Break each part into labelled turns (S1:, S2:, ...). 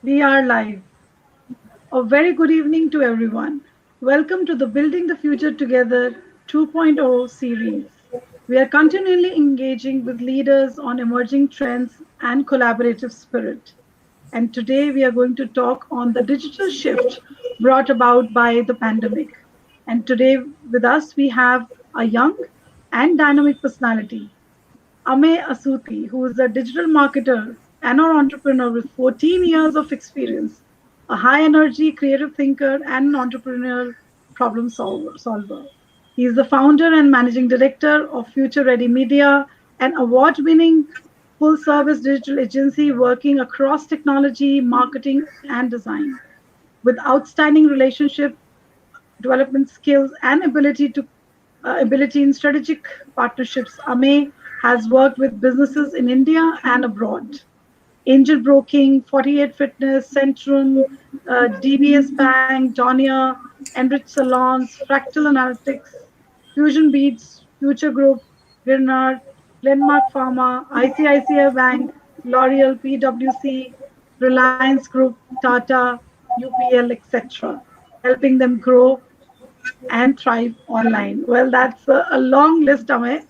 S1: We are live. A very good evening to everyone. Welcome to the Building the Future Together 2.0 series. We are continually engaging with leaders on emerging trends and collaborative spirit. And today we are going to talk on the digital shift brought about by the pandemic. And today with us we have a young and dynamic personality, Amey Asuti, who is a digital marketer and an entrepreneur with 14 years of experience, a high energy creative thinker, and an entrepreneurial solver. He is the founder and managing director of Futuready Media, an award winning full service digital agency working across technology, marketing, and design. With outstanding relationship development skills and ability in strategic partnerships, Amey has worked with businesses in India and abroad. Angel Broking, 48 Fitness, Centrum, DBS Bank, Donia, Enrich Salons, Fractal Analytics, Fusion Beats, Future Group, Grinnard, Glenmark Pharma, ICICI Bank, L'Oreal, PwC, Reliance Group, Tata, UPL, etc., helping them grow and thrive online. Well, that's a long list, Amey.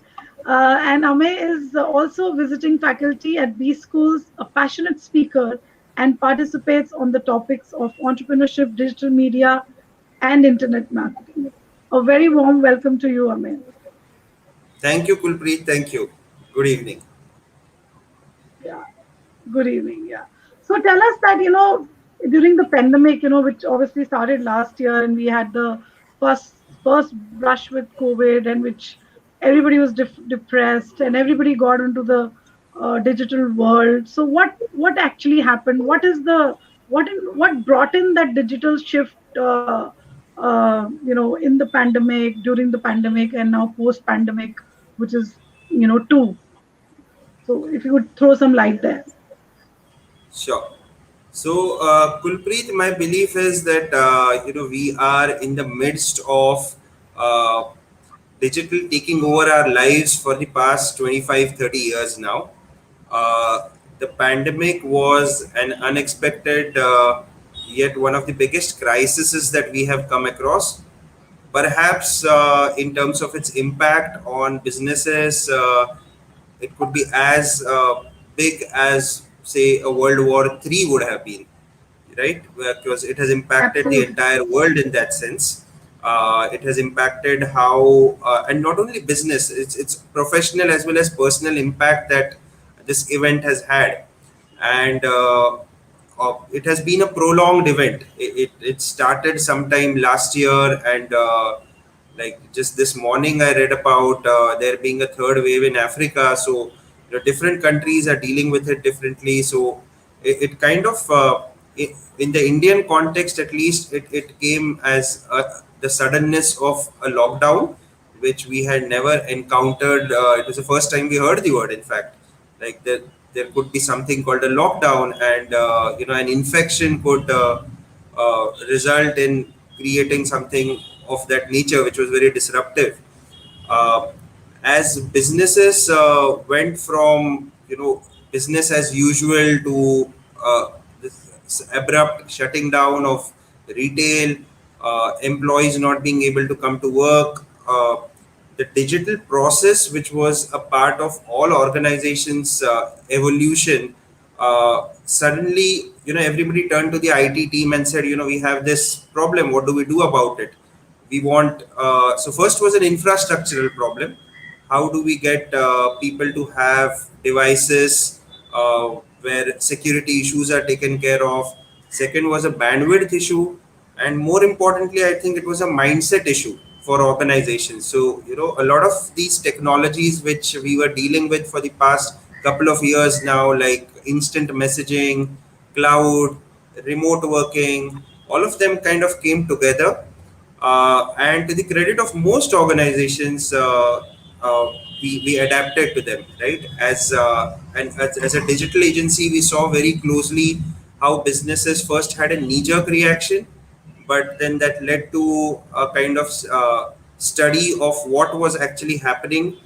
S1: And Amey is also visiting faculty at B schools, a passionate speaker, and participates on the topics of entrepreneurship, digital media, and internet marketing. A very warm welcome to you, Amey.
S2: Thank you, Kulpreet. Thank you. Good evening.
S1: Yeah. Good evening. Yeah. So tell us that, during the pandemic, which obviously started last year, and we had the first brush with COVID, and which everybody was depressed, and everybody got into the digital world. So what actually happened? What brought in that digital shift? In the pandemic, during the pandemic, and now post pandemic, which is two. So if you could throw some light there.
S2: Sure. So, Kulpreet, my belief is that we are in the midst of uh, digital taking over our lives for the past 25, 30 years now. The pandemic was an unexpected, yet one of the biggest crises that we have come across. Perhaps in terms of its impact on businesses, it could be as big as, say, a World War III would have been, right? Because it has impacted the
S1: Absolutely.
S2: entire world in that sense. It has impacted how, and not only business, it's professional as well as personal impact that this event has had. And it has been a prolonged event. It started sometime last year, and like just this morning, I read about there being a third wave in Africa. So different countries are dealing with it differently. So it kind of, in the Indian context at least, it came as the suddenness of a lockdown, which we had never encountered. It was the first time we heard the word, in fact. Like there could be something called a lockdown, and an infection could result in creating something of that nature, which was very disruptive. Uh, as businesses went from business as usual to this abrupt shutting down of retail, employees not being able to come to work, the digital process, which was a part of all organizations' evolution, suddenly everybody turned to the IT team and said, we have this problem. What do we do about it? We want so first was an infrastructural problem. How do we get people to have devices where security issues are taken care of? Second was a bandwidth issue, and more importantly, I think it was a mindset issue for organizations. So a lot of these technologies which we were dealing with for the past couple of years now, like instant messaging, cloud, remote working, all of them kind of came together. And to the credit of most organizations, we adapted to them, right? As a digital agency, we saw very closely how businesses first had a knee-jerk reaction, but then that led to a kind of study of what was actually happening,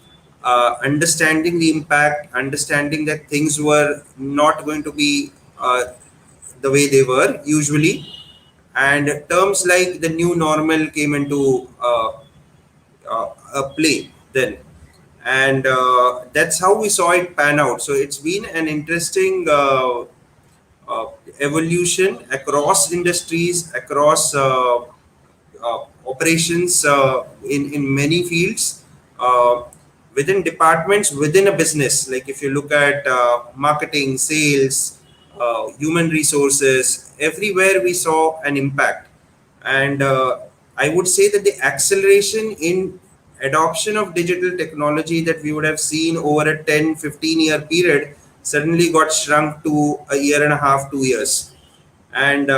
S2: understanding the impact, understanding that things were not going to be the way they were usually, and terms like the new normal came into play then, and that's how we saw it pan out. So it's been an interesting uh, evolution across industries, across operations in many fields, uh, within departments within a business. Like if you look at marketing, sales, human resources, everywhere we saw an impact. And I would say that the acceleration in adoption of digital technology that we would have seen over a 10-15 year period suddenly got shrunk to a year and a half, 2 years. And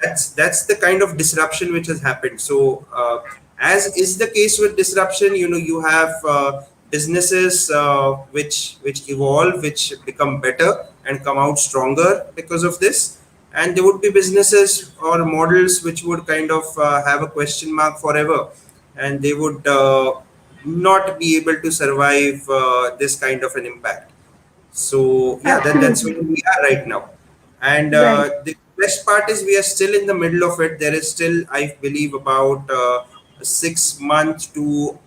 S2: that's the kind of disruption which has happened. So as is the case with disruption, you have businesses which evolve, which become better and come out stronger because of this, and there would be businesses or models which would kind of have a question mark forever, and they would not be able to survive this kind of an impact. So yeah, that's where
S1: Absolutely.
S2: we are right now. And
S1: Right.
S2: the best part is we are still in the middle of it. There is still, I believe, about a 6 month to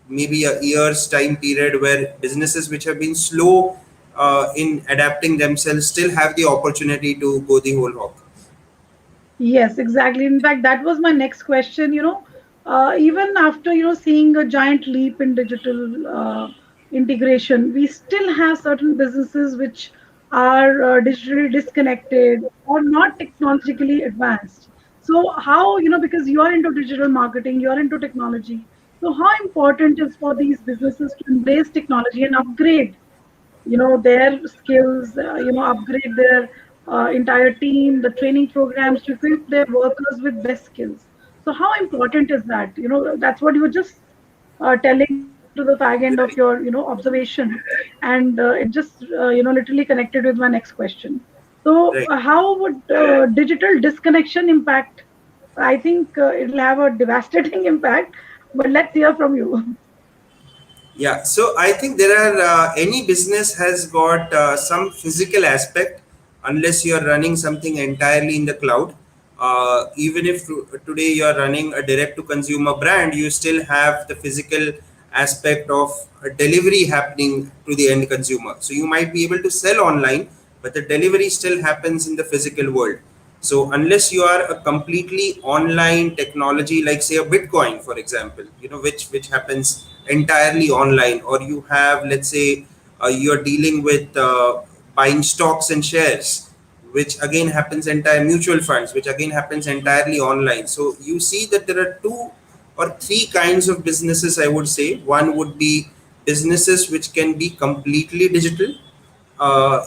S2: maybe a year's time period where businesses which have been slow in adapting themselves still have the opportunity to go the whole hog.
S1: Yes, exactly. In fact, that was my next question. Even after seeing a giant leap in digital integration, we still have certain businesses which are digitally disconnected or not technologically advanced. So how because you are into digital marketing, you are into technology. So how important is for these businesses to embrace technology and upgrade their skills, upgrade their entire team, the training programs to equip their workers with best skills. So how important is that? That's what you were just telling to the fag end of your observation, and it just literally connected with my next question. So
S2: Right.
S1: how would digital disconnection impact? I think it'll have a devastating impact, but let's hear from you.
S2: Yeah, so I think there are any business has got some physical aspect unless you are running something entirely in the cloud. Even if today you are running a direct to consumer brand, you still have the physical aspect of a delivery happening to the end consumer. So you might be able to sell online, but the delivery still happens in the physical world. So unless you are a completely online technology, like say a Bitcoin, for example, which happens entirely online, or you have, let's say, you're dealing with buying stocks and shares, which again happens entire mutual funds, which again happens entirely online. So you see that there are two or three kinds of businesses, I would say. One would be businesses which can be completely digital,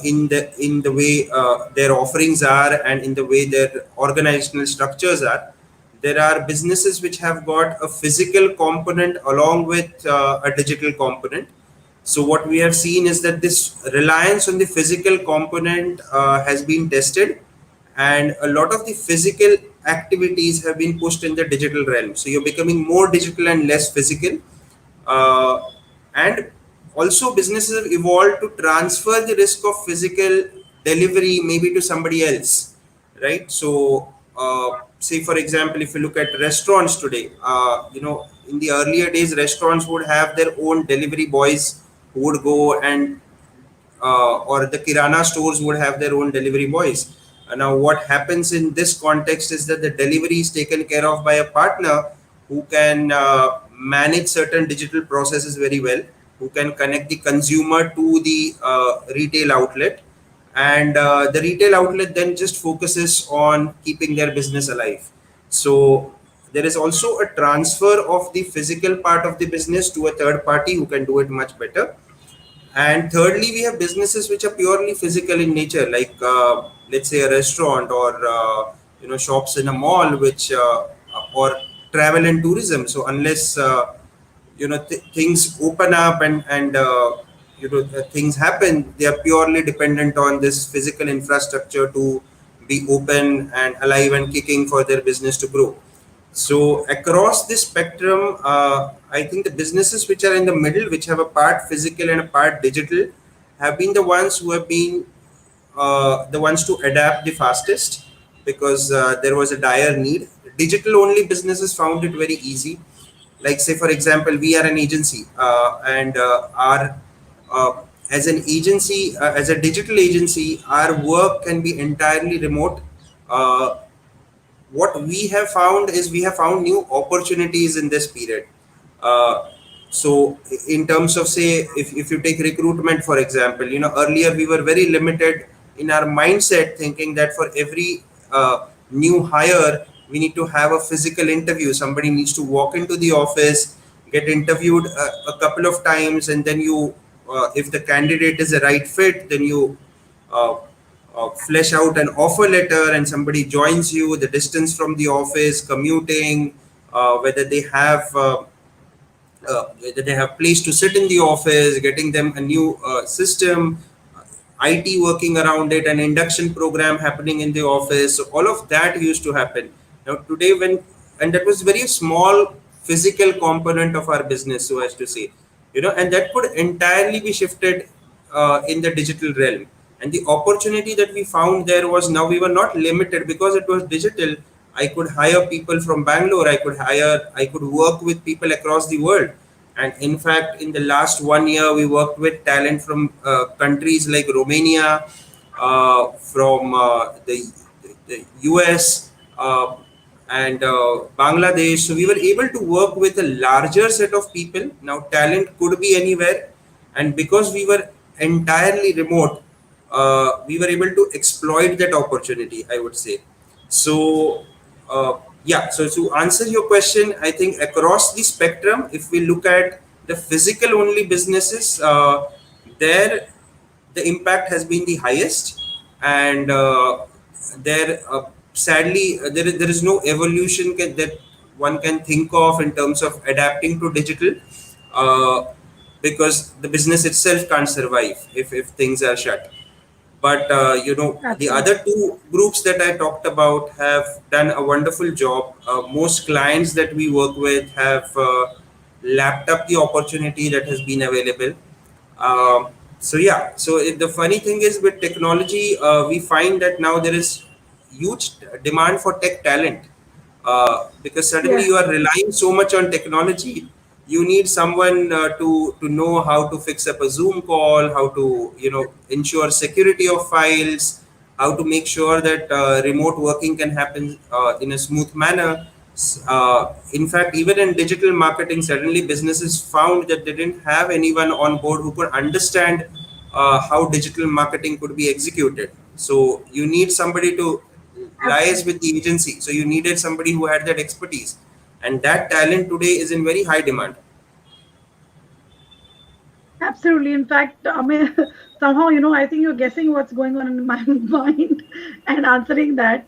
S2: in the way their offerings are and in the way their organizational structures are. There are businesses which have got a physical component along with a digital component. So what we have seen is that this reliance on the physical component has been tested, and a lot of the physical activities have been pushed in the digital realm. So you're becoming more digital and less physical. uh, and also businesses have evolved to transfer the risk of physical delivery maybe to somebody else, right? So say for example, if you look at restaurants today, in the earlier days restaurants would have their own delivery boys who would go and or the kirana stores would have their own delivery boys. Now, what happens in this context is that the delivery is taken care of by a partner who can manage certain digital processes very well, who can connect the consumer to the retail outlet, and the retail outlet then just focuses on keeping their business alive. So there is also a transfer of the physical part of the business to a third party who can do it much better. And thirdly, we have businesses which are purely physical in nature, like let's say a restaurant, or shops in a mall, which or travel and tourism. So unless things open up and things happen, they are purely dependent on this physical infrastructure to be open and alive and kicking for their business to grow. So across this spectrum, I think the businesses which are in the middle, which have a part physical and a part digital, have been the ones who have been the ones to adapt the fastest because there was a dire need. Digital only businesses found it very easy. Like, say, for example, we are an agency, and our as an agency, as a digital agency, our work can be entirely remote. Uh, what we have found is we have found new opportunities in this period. Uh, so in terms of, say, if you take recruitment for example, earlier we were very limited in our mindset, thinking that for every new hire we need to have a physical interview. Somebody needs to walk into the office, get interviewed a couple of times, and then you if the candidate is a right fit, then you uh, flesh out an offer letter and somebody joins you. The distance from the office, commuting, whether they have place to sit in the office, getting them a new system, IT working around it, an induction program happening in the office. So all of that used to happen. Now today, and that was very small physical component of our business, so as to say, and that could entirely be shifted in the digital realm. And the opportunity that we found there was, now we were not limited because it was digital. I could hire people from Bangalore. I could work with people across the world. And in fact, in the last 1 year, we worked with talent from countries like Romania, from the US, and Bangladesh. So we were able to work with a larger set of people. Now, talent could be anywhere. And because we were entirely remote, we were able to exploit that opportunity, I would say. So, yeah, so to answer your question, I think across the spectrum, if we look at the physical only businesses, there the impact has been the highest. And there sadly there is no evolution that one can think of in terms of adapting to digital, uh, because the business itself can't survive if things are shut. But the other
S1: Absolutely.
S2: two groups that I talked about have done a wonderful job. Most clients that we work with have lapped up the opportunity that has been available. So yeah, so the funny thing is, with technology, we find that now there is huge demand for tech talent, because suddenly you
S1: Yes.
S2: are relying so much on technology. You need someone to know how to fix up a Zoom call, how to ensure security of files, how to make sure that remote working can happen in a smooth manner. In fact, even in digital marketing, suddenly businesses found that they didn't have anyone on board who could understand how digital marketing could be executed. So you need somebody to liaise with
S1: Absolutely.
S2: the agency. So you needed somebody who had that expertise, and that talent today is in very high demand.
S1: Absolutely. In fact, I mean, somehow, I think you're guessing what's going on in my mind and answering that.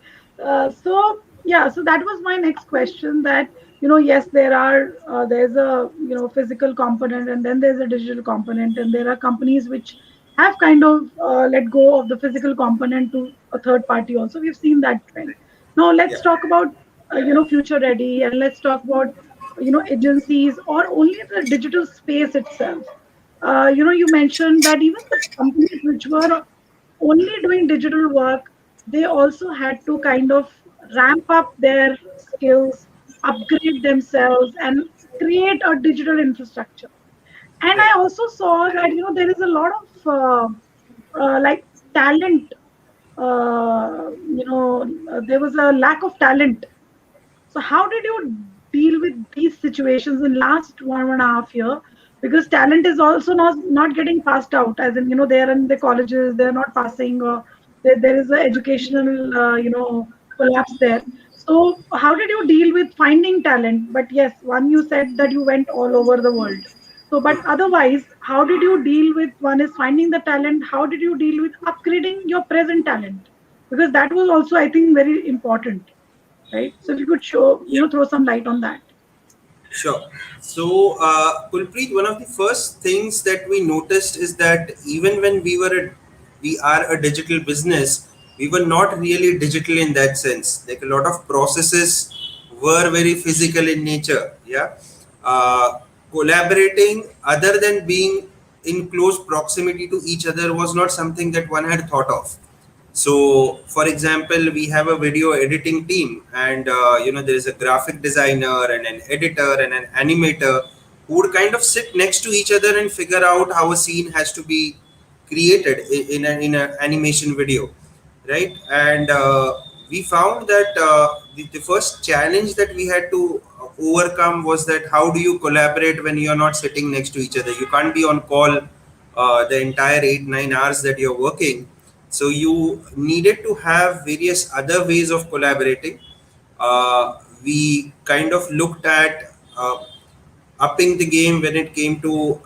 S1: Yeah, so that was my next question that, yes, there's a, physical component and then there's a digital component. And there are companies which have kind of let go of the physical component to a third party also. We've seen that trend. Now, let's
S2: Yeah,
S1: talk about, future ready, and let's talk about, agencies or only the digital space itself. You mentioned that even the companies which were only doing digital work, they also had to kind of ramp up their skills, upgrade themselves, and create a digital infrastructure. And I
S2: right.
S1: also saw that there is a lot of like talent. There was a lack of talent. So how did you deal with these situations in last 1.5 year? Because talent is also not getting passed out, as in they are in the colleges, they're not passing, or there is a educational collapse there. So how did you deal with finding talent? But yes, one, you said that you went all over the world. So, but otherwise, how did you deal with, one is finding the talent? How did you deal with upgrading your present talent? Because that was also, I think, very important, right? So if you could show,
S2: Yeah.
S1: throw some light on that.
S2: Sure. So, Kulpreet, one of the first things that we noticed is that even when we are a digital business, we were not really digital in that sense. Like, a lot of processes were very physical in nature. Yeah. Collaborating, other than being in close proximity to each other, was not something that one had thought of. So, for example, we have a video editing team, and there is a graphic designer and an editor and an animator who would kind of sit next to each other and figure out how a scene has to be created in an animation video, right? And we found that the first challenge that we had to overcome was that how do you collaborate when you're not sitting next to each other? You can't be on call the entire 8 9 hours that you're working, so you needed to have various other ways of collaborating. We kind of looked at upping the game when it came to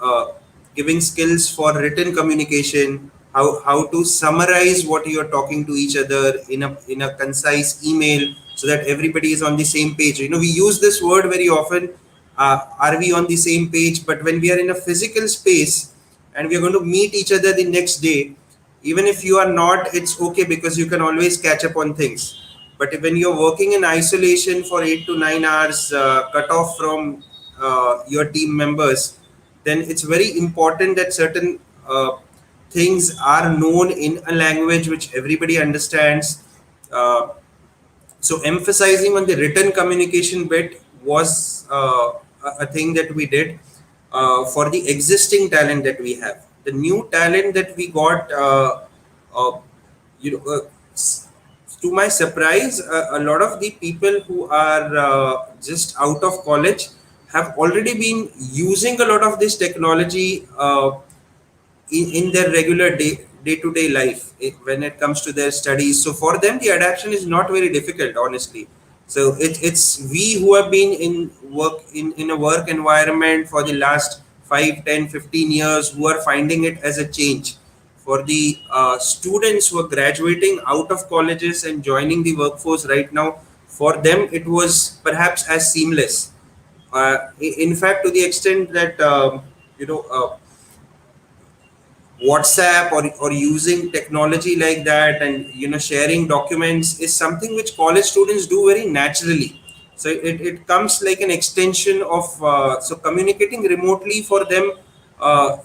S2: giving skills for written communication, how to summarize what you are talking to each other in a concise email so that everybody is on the same page. We use this word very often, are we on the same page? But when we are in a physical space and we are going to meet each other the next day, even if you are not, it's okay because you can always catch up on things. But when you're working in isolation for 8 to 9 hours, cut off from your team members, then it's very important that certain things are known in a language which everybody understands. Uh, so emphasizing on the written communication bit was a thing that we did for the existing talent that we have. The new talent that we got, uh, you know, uh, s- to my surprise, a lot of the people who are just out of college have already been using a lot of this technology in their regular to day life, when it comes to their studies. So for them, the adaptation is not very difficult, honestly. So it's we who have been in a work environment for the last 5 10 15 years who are finding it as a change. For the students who are graduating out of colleges and joining the workforce right now, for them it was perhaps as seamless. In fact, to the extent that you know WhatsApp or using technology like that, and sharing documents is something which college students do very naturally. So it comes like an extension of so communicating remotely for them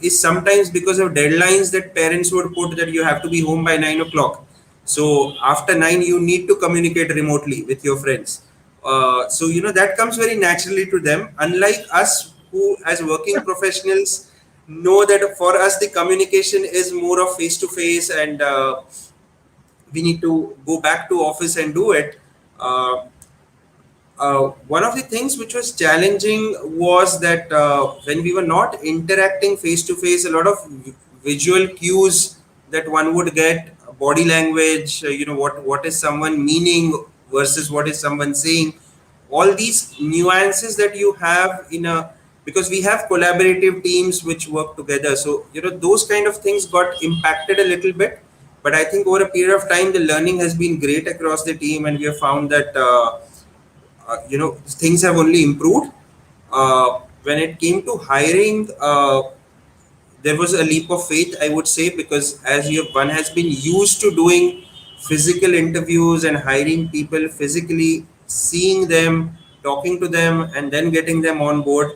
S2: is sometimes because of deadlines that parents would put that you have to be home by 9 o'clock. So after 9 you need to communicate remotely with your friends. So that comes very naturally to them, unlike us who as working professionals know that for us the communication is more of face to face, and we need to go back to office and do it. uh, one of the things which was challenging was that when we were not interacting face to face, a lot of visual cues that one would get, body language, what is someone meaning versus what is someone saying, all these nuances that you have in a, because we have collaborative teams which work together. So those kind of things got impacted a little bit. But I think over a period of time the learning has been great across the team, and we have found that things have only improved. When it came to hiring, there was a leap of faith, I would say, because as one has been used to doing physical interviews and hiring people physically, seeing them, talking to them, and then getting them on board.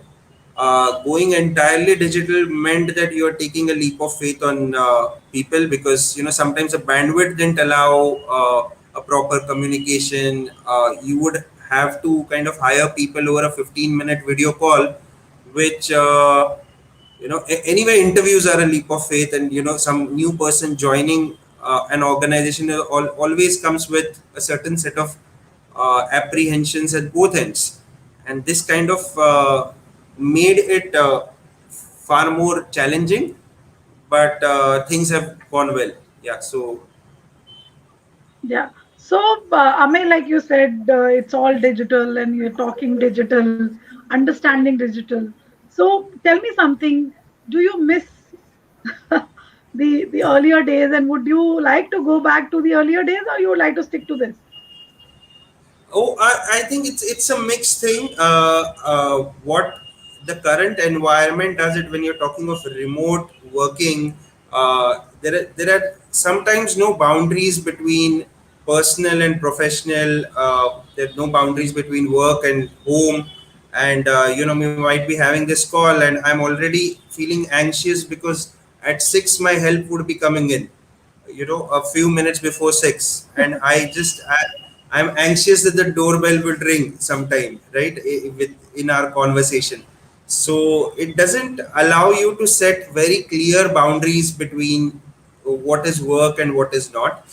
S2: Going entirely digital meant that you are taking a leap of faith on people, because sometimes the bandwidth didn't allow a proper communication. You would have to kind of hire people over a 15-minute video call, which anyway, interviews are a leap of faith, and some new person joining an organization always comes with a certain set of apprehensions at both ends, and this kind of made it far more challenging. But things have gone well. Yeah. So
S1: Yeah. So, Amey, like you said, it's all digital and you're talking digital, understanding digital. So, tell me something. Do you miss the earlier days, and would you like to go back to the earlier days, or you would like to stick to this?
S2: Oh, I think it's a mixed thing. What the current environment does it when you're talking of remote working, there are sometimes no boundaries between personal and professional. There are no boundaries between work and home, and we might be having this call, and I'm already feeling anxious because at 6 my help would be coming in. a few minutes before 6, and I'm anxious that the doorbell would ring sometime, right? In our conversation. So it doesn't allow you to set very clear boundaries between what is work and what is not.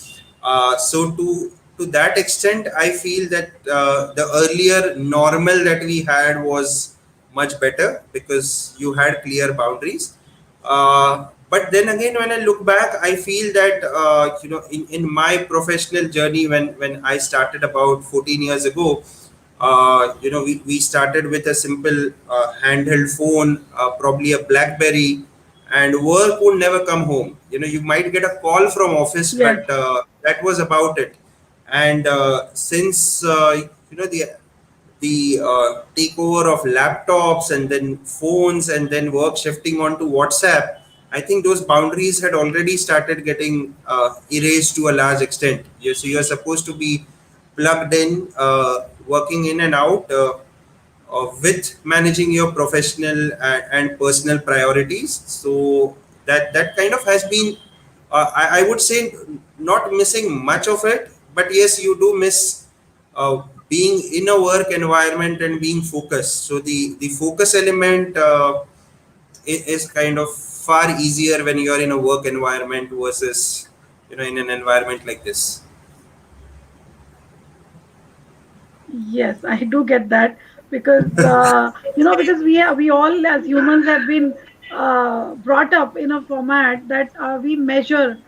S2: So to that extent, I feel that the earlier normal that we had was much better because you had clear boundaries. But then again, when I look back, I feel that in my professional journey, when I started about 14 years ago, we started with a simple handheld phone, probably a BlackBerry, and work would never come home. You might get a call from office,
S1: Yes.
S2: but that was about it. And since the takeover of laptops and then phones and then work shifting onto WhatsApp, I think those boundaries had already started getting erased to a large extent. So you're supposed to be plugged in, working in and out, with managing your professional and personal priorities. So that kind of has been, I would say, not missing much of it, but yes, you do miss being in a work environment and being focused. So the focus element is kind of far easier when you are in a work environment versus in an environment like this.
S1: Yes, I do get that because because we all as humans have been brought up in a format that we measure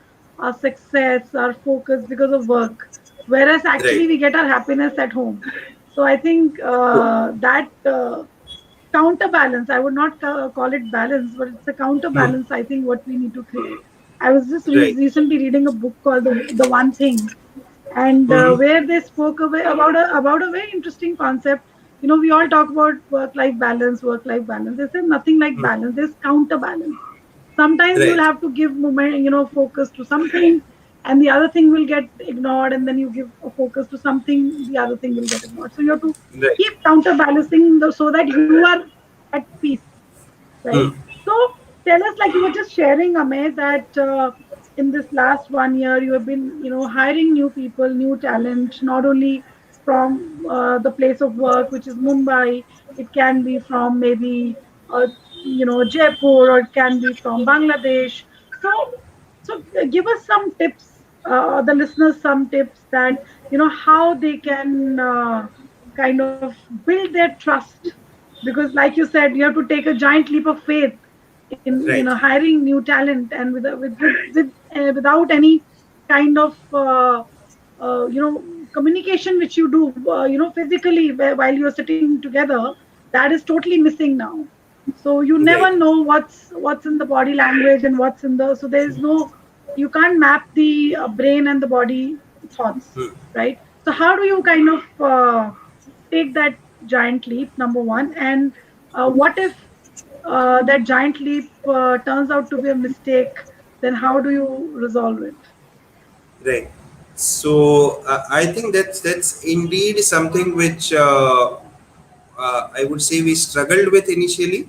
S1: our success, our focus because of work, whereas
S2: Right.
S1: actually we get our happiness at home. So I think that counterbalance, I would not call it balance, but it's a
S2: Hmm.
S1: counterbalance. I think what we need to create. I was just
S2: Right.
S1: recently reading a book called the One Thing, and
S2: Hmm.
S1: where they spoke about a very interesting concept. We all talk about work life balance. They said nothing like
S2: Hmm.
S1: balance. There's counterbalance. Sometimes you'll
S2: Right.
S1: have to give moment, focus to something, and the other thing will get ignored, and then you give a focus to something, the other thing will get ignored. So you have to
S2: Right.
S1: keep counterbalancing so that you are at peace, right?
S2: Hmm.
S1: So tell us, like you were just sharing, Amey, that in this last 1 year you have been, hiring new people, new talent, not only from the place of work, which is Mumbai. It can be from maybe, Jaipur, or it can be from Bangladesh. So give us some tips, the listeners, some tips that how they can kind of build their trust, because like you said, you have to take a giant leap of faith in
S2: Right.
S1: hiring new talent, and without any kind of communication which you do physically while you're sitting together, that is totally missing now. So you never
S2: Right.
S1: know what's in the body language and what's in the, so there is no, you can't map the brain and the body thoughts,
S2: Hmm.
S1: right? So how do you kind of take that giant leap, number one? And what if that giant leap turns out to be a mistake? Then how do you resolve it?
S2: Right. So I think that's indeed something which I would say we struggled with initially,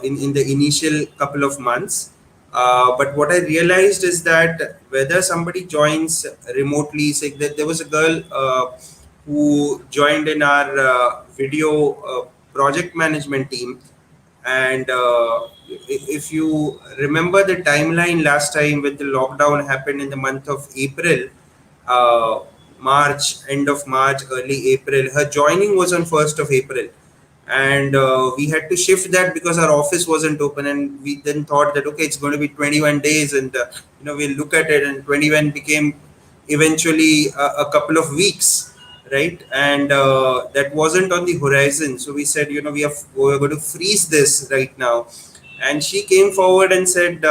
S2: in the initial couple of months. But what I realized is that whether somebody joins remotely, say that there was a girl who joined in our video project management team, and if you remember the timeline last time when the lockdown happened in the month of April, uh, March, end of March, early April, her joining was on 1st of April. And we had to shift that because our office wasn't open. And we then thought that, okay, it's going to be 21 days, and we'll look at it. And 21 became eventually a couple of weeks, right? And that wasn't on the horizon. So we said, we're going to freeze this right now. And she came forward and said,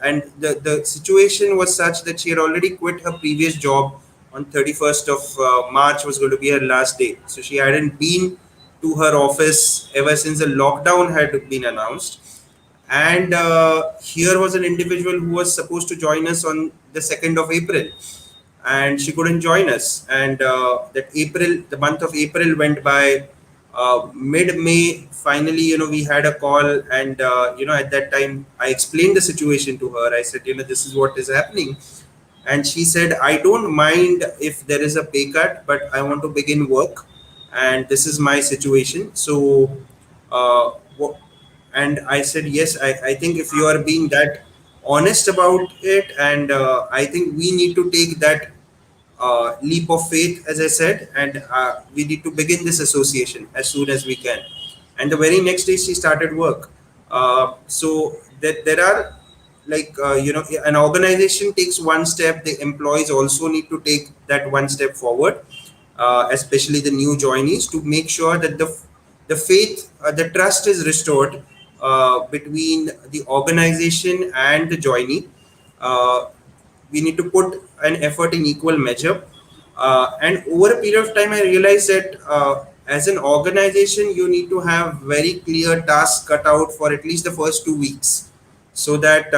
S2: and the situation was such that she had already quit her previous job on 31st of March was going to be her last day. So she hadn't been to her office ever since the lockdown had been announced. And here was an individual who was supposed to join us on the 2nd of April, and she couldn't join us. And that April, the month of April went by. Mid May, finally, we had a call, and at that time, I explained the situation to her. I said, this is what is happening, and she said, I don't mind if there is a pay cut, but I want to begin work, and this is my situation. So, uh, wha- and I said, yes, I think if you are being that honest about it, and I think we need to take that leap of faith, as I said, and we need to begin this association as soon as we can. And the very next day, she started work. So that there are, like, an organization takes one step, the employees also need to take that one step forward, especially the new joinees, to make sure that the faith, the trust is restored between the organization and the joinee. Uh, we need to put an effort in equal measure. And over a period of time, I realized that as an organization, you need to have very clear tasks cut out for at least the first 2 weeks, so that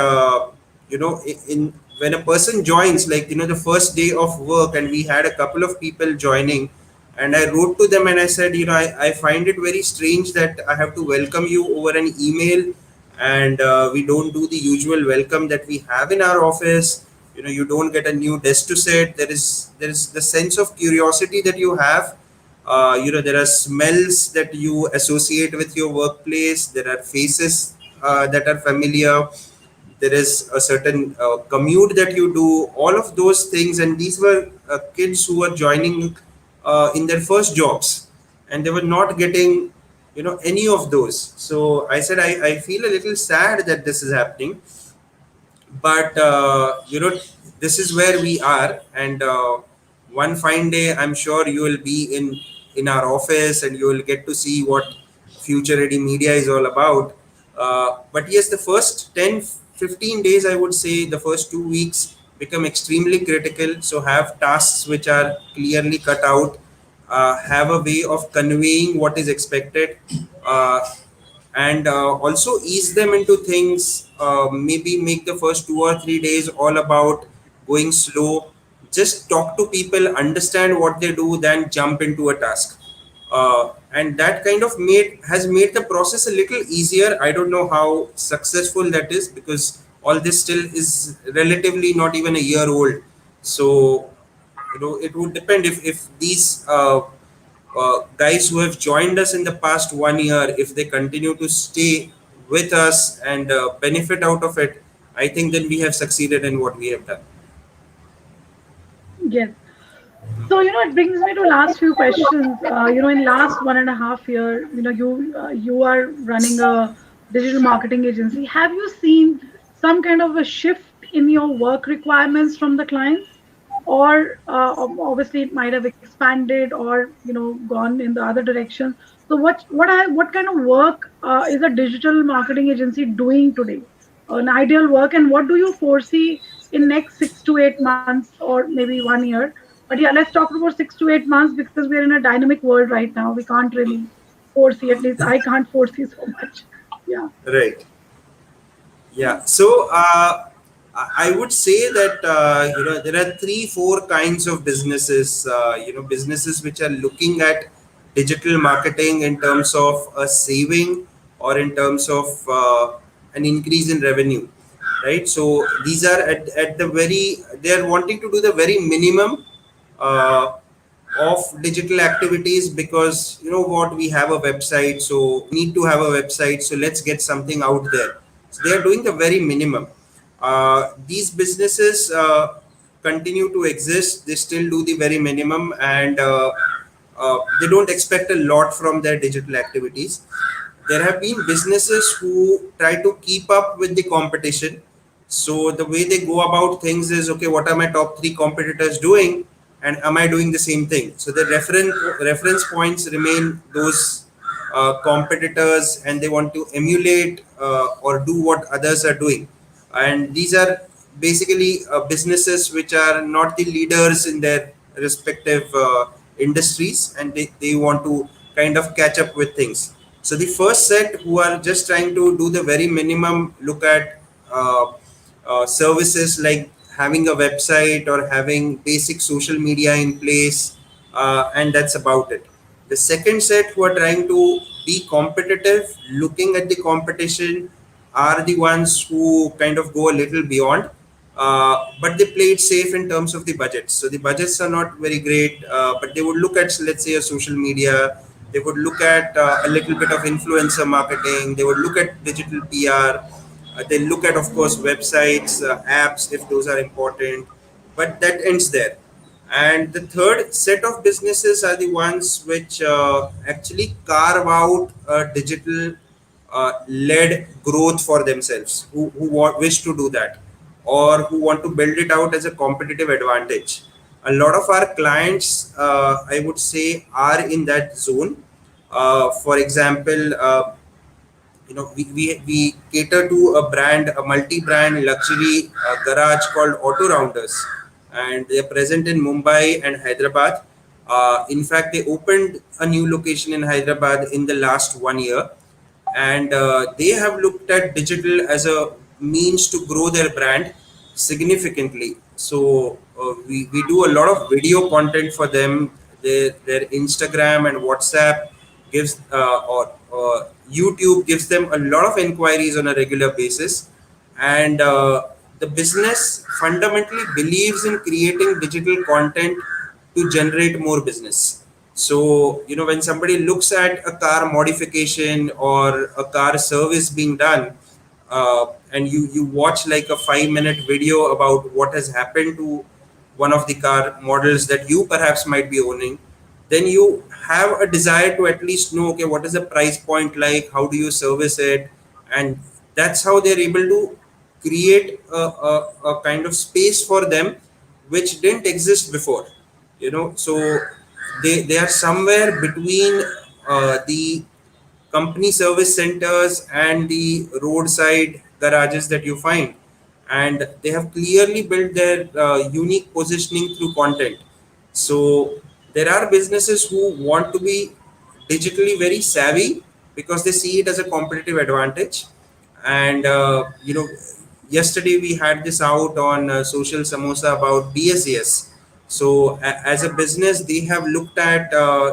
S2: in when a person joins, like, the first day of work, and we had a couple of people joining, and I wrote to them and I said, I find it very strange that I have to welcome you over an email, and we don't do the usual welcome that we have in our office. You don't get a new desk to sit. There is the sense of curiosity that you have. There are smells that you associate with your workplace. There are faces that are familiar. There is a certain commute that you do, all of those things. And these were kids who were joining in their first jobs, and they were not getting any of those. So I said, I feel a little sad that this is happening, but this is where we are. And one fine day, I'm sure you will be in our office, and you will get to see what future ready media is all about. But yes, the first 10, 15 days, I would say, the first 2 weeks become extremely critical. So have tasks which are clearly cut out, have a way of conveying what is expected, uh, and also ease them into things. Maybe make the first 2 or 3 days all about going slow. Just talk to people, understand what they do, then jump into a task. And that kind of made the process a little easier. I don't know how successful that is, because all this still is relatively not even a year old. So it would depend if these guys who have joined us in the past 1 year, if they continue to stay with us and benefit out of it, I think then we have succeeded in what we have done.
S1: Yes. So, it brings me to last few questions. In last 1.5 year, you are running a digital marketing agency. Have you seen some kind of a shift in your work requirements from the clients, or obviously it might have expanded or gone in the other direction? So, what kind of work is a digital marketing agency doing today? An ideal work, and what do you foresee in next 6 to 8 months, or maybe 1 year? But yeah, let's talk about 6 to 8 months, because we're in a dynamic world right now. We can't really foresee, at least I can't foresee so much. Yeah.
S2: Right. Yeah. So I would say that there are three, four kinds of businesses. Businesses which are looking at digital marketing in terms of a saving, or in terms of an increase in revenue. Right. So these are at the very, they are wanting to do the very minimum uh, of digital activities, because what, we have a website, so we need to have a website, so let's get something out there. So they are doing the very minimum. These businesses continue to exist. They still do the very minimum, and they don't expect a lot from their digital activities. There have been businesses who try to keep up with the competition. So the way they go about things is, okay, what are my top three competitors doing, and am I doing the same thing? So the reference points remain those competitors, and they want to emulate or do what others are doing. And these are basically businesses which are not the leaders in their respective industries, and they want to kind of catch up with things. So the first set, who are just trying to do the very minimum, look at services like having a website or having basic social media in place, and that's about it. The second set who are trying to be competitive, looking at the competition, are the ones who kind of go a little beyond, but they play it safe in terms of the budgets. So the budgets are not very great, but they would look at, let's say, a social media. They would look at a little bit of influencer marketing. They would look at digital PR. They look at, of course, websites, apps, if those are important. But that ends there. And the third set of businesses are the ones which actually carve out a digital led growth for themselves, who wish to do that, or who want to build it out as a competitive advantage. A lot of our clients, I would say, are in that zone. For example, we cater to a brand, a multi-brand luxury garage called Auto Rounders, and they're present in Mumbai and Hyderabad. In fact, they opened a new location in Hyderabad in the last 1 year, and they have looked at digital as a means to grow their brand significantly. So we do a lot of video content for them. Their Instagram and WhatsApp gives or YouTube gives them a lot of inquiries on a regular basis, and the business fundamentally believes in creating digital content to generate more business. So, when somebody looks at a car modification or a car service being done, and you watch like a 5 minute video about what has happened to one of the car models that you perhaps might be owning, then you have a desire to at least know, okay, what is the price point like? How do you service it? And that's how they're able to create a kind of space for them which didn't exist before. So they are somewhere between the company service centers and the roadside garages that you find, and they have clearly built their unique positioning through content. So there are businesses who want to be digitally very savvy because they see it as a competitive advantage. And yesterday we had this out on Social Samosa about BSES. So as a business, they have looked at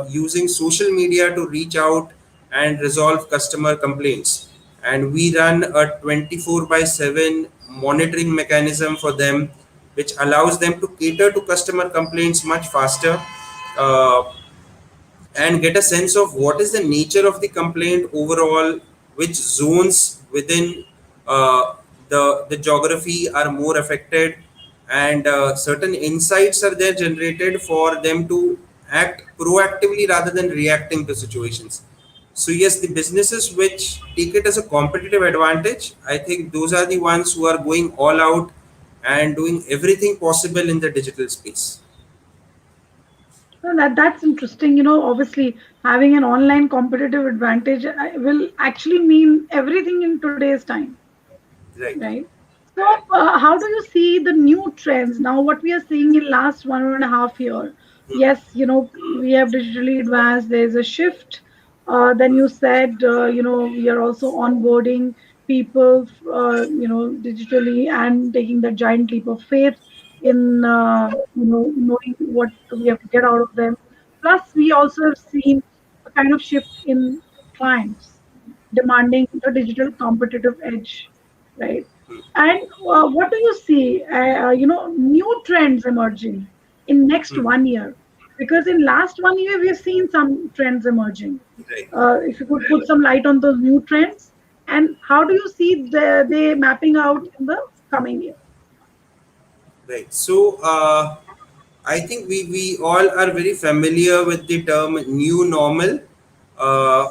S2: using social media to reach out and resolve customer complaints. And we run a 24 by 7 monitoring mechanism for them, which allows them to cater to customer complaints much faster, uh, and get a sense of what is the nature of the complaint overall, which zones within the geography are more affected, and certain insights are there generated for them to act proactively rather than reacting to situations. So yes, the businesses which take it as a competitive advantage, I think those are the ones who are going all out and doing everything possible in the digital space.
S1: No, that's interesting. Obviously, having an online competitive advantage will actually mean everything in today's time,
S2: Right.
S1: right? So, how do you see the new trends now? What we are seeing in last 1.5 year? Yes, we have digitally advanced. There's a shift. Then you said, we are also onboarding people, digitally and taking the giant leap of faith in, knowing what we have to get out of them. Plus, we also have seen a kind of shift in clients demanding the digital competitive edge, right? And what do you see, new trends emerging in next
S2: Hmm.
S1: 1 year? Because in last 1 year, we've seen some trends emerging.
S2: Right.
S1: If you could put some light on those new trends, and how do you see they mapping out in the coming year?
S2: Right. So I think we all are very familiar with the term new normal, uh,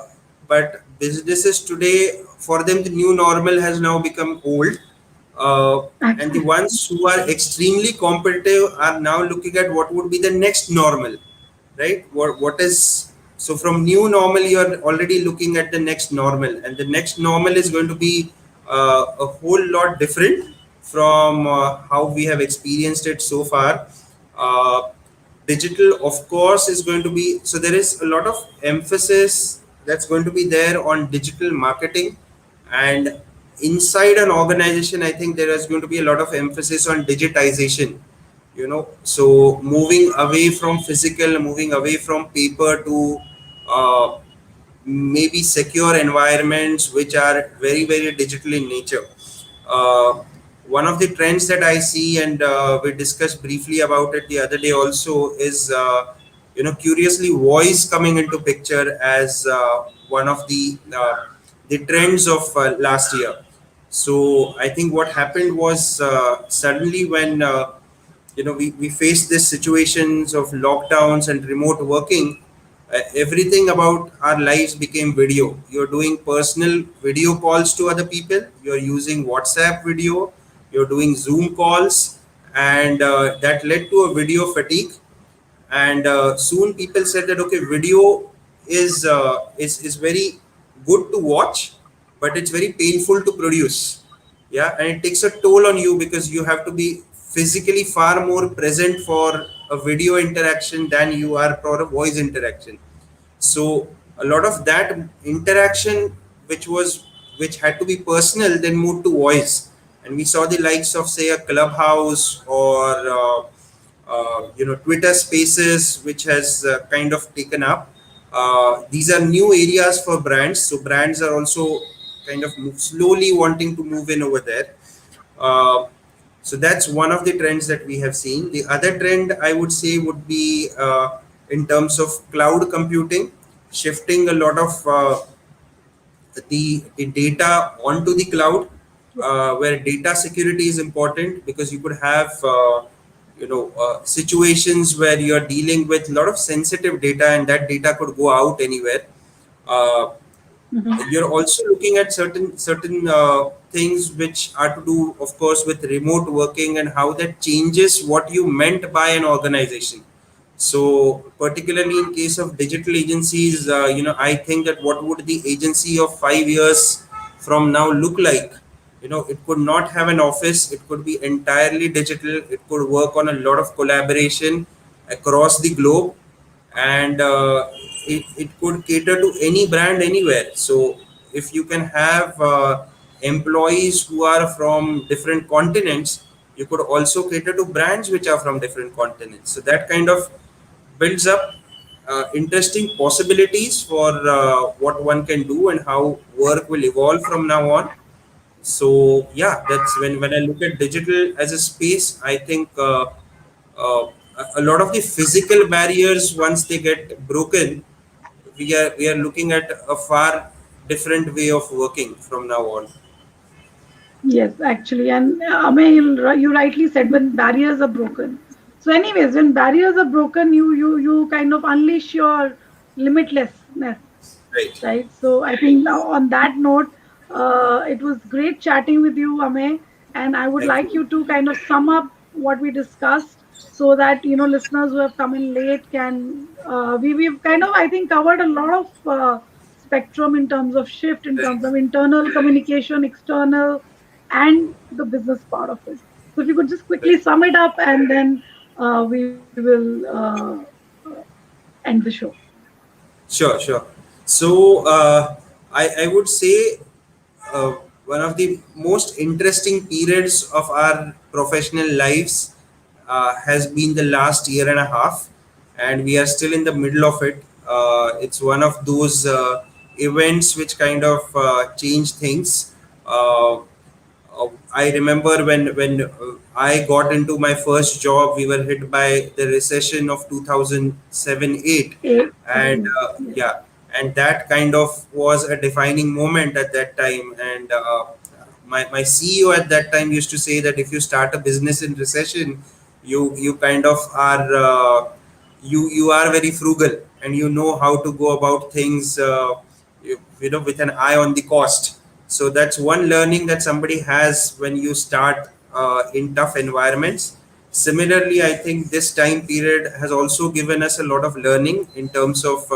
S2: but businesses today, for them, the new normal has now become old. Uh, and the
S1: Absolutely.
S2: ones who are extremely competitive are now looking at what would be the next normal, right? What is, so from new normal you are already looking at the next normal, and the next normal is going to be a whole lot different from how we have experienced it so far. uh, Digital, of course, is going to be, so there is a lot of emphasis that's going to be there on digital marketing. And inside an organization, I think there is going to be a lot of emphasis on digitization. So moving away from physical, moving away from paper to uh, maybe secure environments which are very very digital in nature. uh, One of the trends that I see, and we discussed briefly about it the other day also, is curiously voice coming into picture as one of the trends of last year. So I think what happened was, suddenly when we faced these situations of lockdowns and remote working, everything about our lives became video. You're doing personal video calls to other people, you're using WhatsApp video, you're doing Zoom calls, and that led to a video fatigue. And soon people said that, okay, video is very good to watch, but it's very painful to produce. Yeah, and it takes a toll on you because you have to be physically far more present for a video interaction than you are for a voice interaction. So a lot of that interaction, which had to be personal, then moved to voice. And we saw the likes of, say, a Clubhouse, or Twitter Spaces, which has kind of taken up. These are new areas for brands, so brands are also kind of slowly wanting to move in over there. uh, so that's one of the trends that we have seen. The other trend, I would say, would be in terms of cloud computing, shifting a lot of the data onto the cloud, where data security is important, because you could have situations where you're dealing with a lot of sensitive data, and that data could go out anywhere. Uh, you're also looking at certain things which are to do, of course, with remote working, and how that changes what you meant by an organization. So particularly in case of digital agencies, I think that what would the agency of 5 years from now look like? It could not have an office, it could be entirely digital, it could work on a lot of collaboration across the globe, and it could cater to any brand anywhere. So if you can have employees who are from different continents, you could also cater to brands which are from different continents. So that kind of builds up interesting possibilities for what one can do and how work will evolve from now on. So yeah, that's when I look at digital as a space, I think uh, a lot of the physical barriers, once they get broken, we are looking at a far different way of working from now on.
S1: Yes, actually, and Amey, you rightly said, when barriers are broken. So, anyways, when barriers are broken, you kind of unleash your limitlessness,
S2: Right.
S1: right? So, I think now on that note, it was great chatting with you, Amey, and I would
S2: Thank
S1: like
S2: you.
S1: you to kind of sum up what we discussed, so that listeners who have come in late can we've kind of, I think, covered a lot of spectrum in terms of shift, in terms
S2: Right.
S1: of internal communication, external, and the business part of it. So if you could just quickly
S2: Right.
S1: sum it up, and then we will end the show.
S2: Sure, sure. So I would say uh, one of the most interesting periods of our professional lives has been the last year and a half, and we are still in the middle of it. It's one of those events which kind of change things. I remember when I got into my first job, we were hit by the recession of 2007-8, and
S1: Yes.
S2: yeah, and that kind of was a defining moment at that time. And my CEO at that time used to say that if you start a business in recession, you kind of are you are very frugal, and you know how to go about things, with an eye on the cost. So that's one learning that somebody has when you start in tough environments. Similarly, I think this time period has also given us a lot of learning in terms of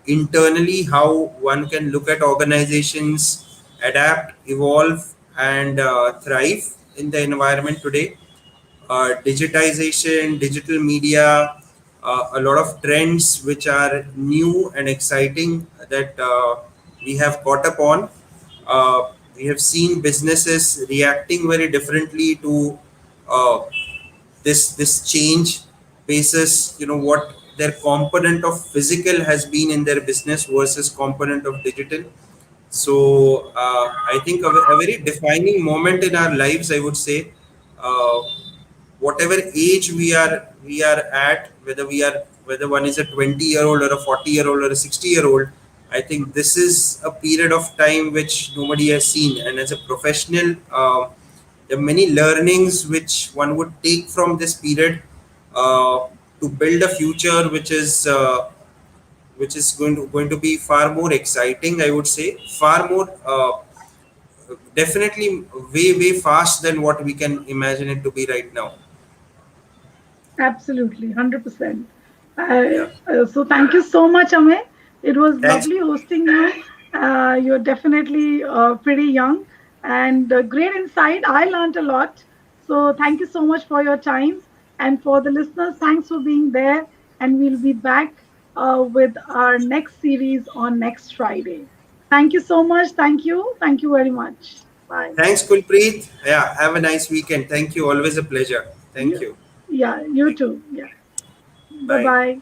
S2: internally how one can look at organizations, adapt, evolve, and thrive in the environment today. Digitization, digital media, a lot of trends which are new and exciting that we have caught up on. We have seen businesses reacting very differently to uh, this change basis, what their component of physical has been in their business versus component of digital. So I think a very defining moment in our lives, I would say, uh, whatever age we are at, whether one is a 20-year-old or a 40-year-old or a 60-year-old, I think this is a period of time which nobody has seen. And as a professional, there are many learnings which one would take from this period uh, to build a future which is going to be far more exciting. I would say far more. Definitely way fast than what we can imagine it to be right now.
S1: Absolutely, 100%.
S2: Yeah.
S1: So thank you so much, Amey. It was
S2: Thanks.
S1: lovely hosting you. You're definitely pretty young and great insight. I learned a lot. So thank you so much for your time. And for the listeners, thanks for being there. And we'll be back with our next series on next Friday. Thank you so much. Thank you. Thank you very much. Bye.
S2: Thanks, Kulpreet. Yeah. Have a nice weekend. Thank you. Always a pleasure. Thank
S1: You,
S2: you.
S1: yeah, you
S2: Thank you.
S1: too. Yeah. Bye
S2: Bye.
S1: bye.